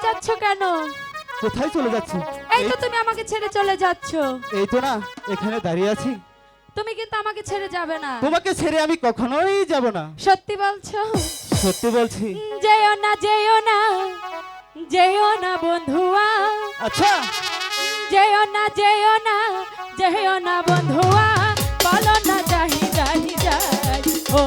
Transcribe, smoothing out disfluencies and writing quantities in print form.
যাচ্ছ কেন? কোথায় চলে যাচ্ছ? এই তো তুমি আমাকে ছেড়ে চলে যাচ্ছ। এই তো না, এখানে দাঁড়িয়ে আছি। তুমি কিন্তু আমাকে ছেড়ে যাবে না। তোমাকে ছেড়ে আমি কখনোই যাব না। সত্যি বলছো? সত্যি বলছি। যেও না যেও না, যেও না বন্ধুয়া। আচ্ছা, যেও না যেও না, যেও না বন্ধুয়া। বলো না যাই যাই যাই ও